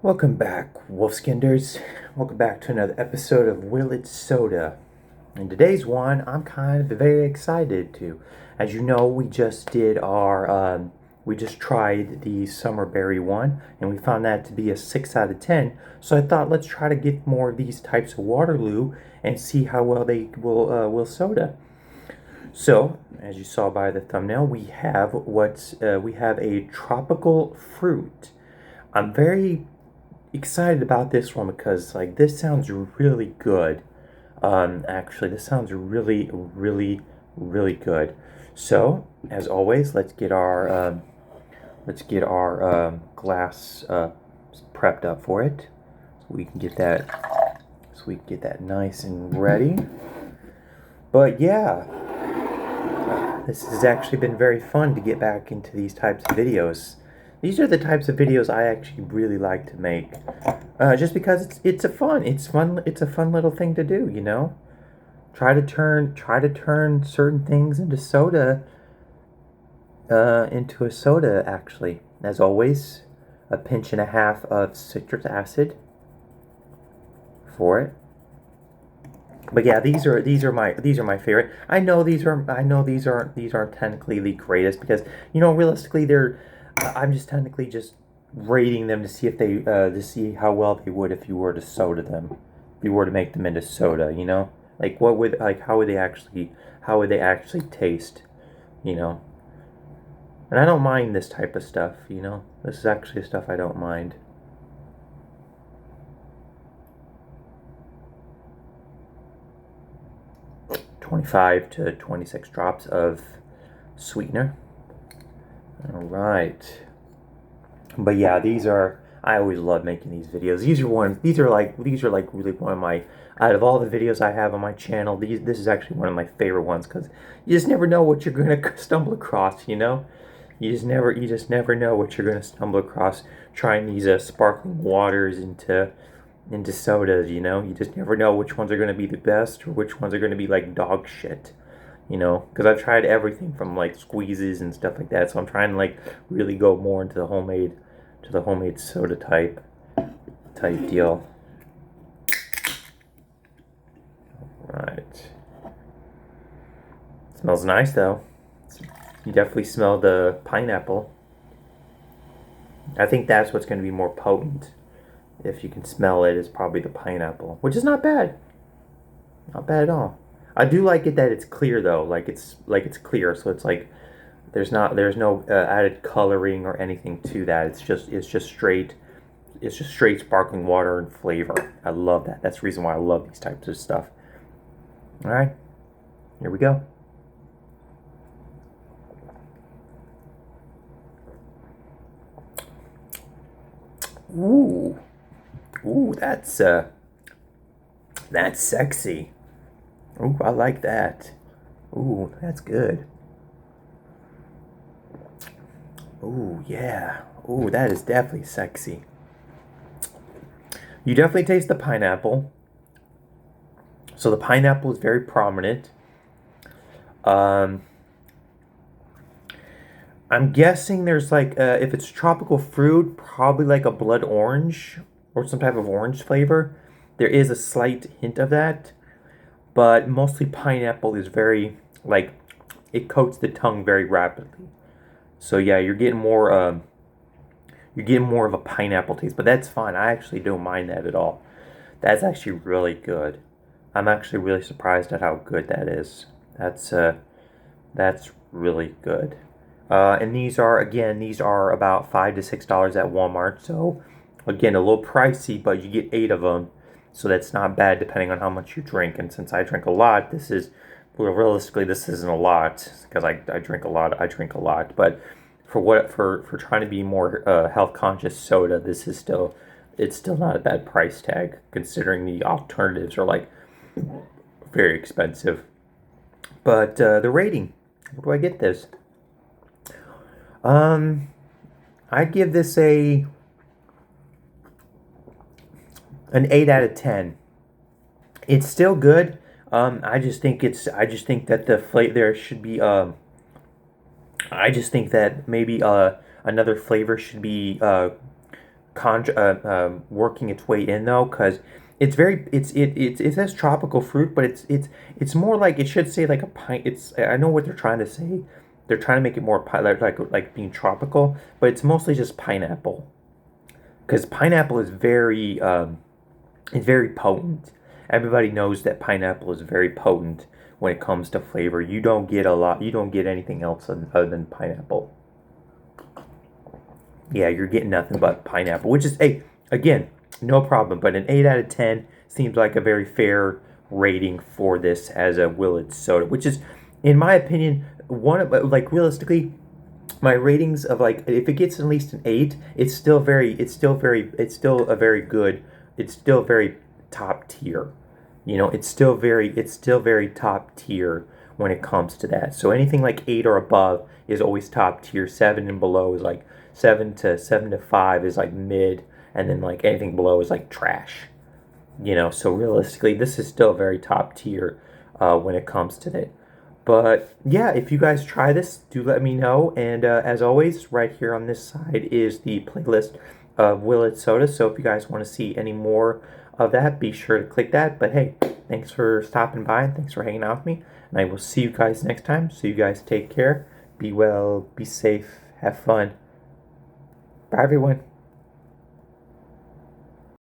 Welcome back, Wolfskinders. Welcome back to another episode of Will It Soda. In today's one, I'm kind of very excited to. As you know, we just tried the summer berry one, and we found that to be a 6 out of 10. So I thought let's try to get more of these types of Waterloo and see how well they will soda. So, as you saw by the thumbnail, we have a tropical fruit. I'm very excited about this one because this sounds really good. Actually, this sounds really good. So, as always, let's get our glass prepped up for it, so we can get that nice and ready. But yeah, this has actually been very fun to get back into these types of videos. These are the types of videos I actually really like to make, just because it's a fun little thing to do, you know. Try to turn certain things into soda, into a soda. Actually, as always, a pinch and a half of citric acid for it. But yeah, these are my favorite. I know these aren't technically the greatest because realistically I'm just technically just rating them to see if they to see how well they would if you were to soda them, if you were to make them into soda. Like what would like how would they actually taste, you know? And I don't mind this type of stuff. This is actually stuff I don't mind. 25 to 26 drops of sweetener. All right. But yeah, I always love making these videos. These are like really one of my, out of all the videos I have on my channel, this is actually one of my favorite ones because you just never know what you're going to stumble across, You just never know what you're going to stumble across trying these sparkling waters into sodas, You just never know which ones are going to be the best or which ones are going to be like dog shit, Because I've tried everything from like squeezes and stuff like that. So I'm trying to like really go more into the homemade soda type deal. Right. Smells nice though. You definitely smell the pineapple. I think that's what's going to be more potent. If you can smell it, is probably the pineapple, which is not bad. Not bad at all. I do like it that it's clear though, like it's clear, so it's like there's no added coloring or anything to that. It's just straight sparkling water and flavor. I love that. That's the reason why I love these types of stuff. All right, here we go. Ooh, ooh, that's sexy. Ooh, I like that. Ooh, that's good. Ooh, yeah. Ooh, that is definitely sexy. You definitely taste the pineapple. So the pineapple is very prominent. Um, I'm guessing there's like, if it's tropical fruit, probably like a blood orange or some type of orange flavor. There is a slight hint of that, but mostly pineapple is very, like, it coats the tongue very rapidly. So yeah, you're getting more of a pineapple taste, but that's fine. I actually don't mind that at all. That's actually really good. I'm actually really surprised at how good that is. That's really good. And these are about $5 to $6 at Walmart. So again, a little pricey, but you get 8 of them, so that's not bad depending on how much you drink. And since I drink a lot, realistically this isn't a lot because I drink a lot. I drink a lot, but for trying to be more health conscious soda, it's still not a bad price tag considering the alternatives are like very expensive. But the rating, what do I get this? Um, I'd give this an 8 out of 10. It's still good. I just think that the flavor there should be I just think that maybe another flavor should be working its way in though, because it's very it says tropical fruit, but it's more like, it should say like a pine. It's, I know what they're trying to say. They're trying to make it more like being tropical, but it's mostly just pineapple, because pineapple is very it's very potent. Everybody knows that pineapple is very potent when it comes to flavor. You don't get a lot. You don't get anything else other than pineapple. Yeah, you're getting nothing but pineapple, which is, hey, again, no problem. But an 8 out of 10 seems like a very fair rating for this as a Willett soda, which is, in my opinion, one of, like, realistically, my ratings of, like, if it gets at least an 8, it's still a very good, it's still very top tier. You know, it's still very top tier when it comes to that. So anything like 8 or above is always top tier. 7 and below is like, 7 to 5 is like mid, and then like anything below is like trash. You know, so realistically, this is still very top tier when it comes to that. But yeah, if you guys try this, do let me know. And as always, right here on this side is the playlist of Willett Soda. So if you guys want to see any more of that, be sure to click that. But hey, thanks for stopping by and thanks for hanging out with me. And I will see you guys next time. So you guys take care. Be well, be safe, have fun. Bye, everyone.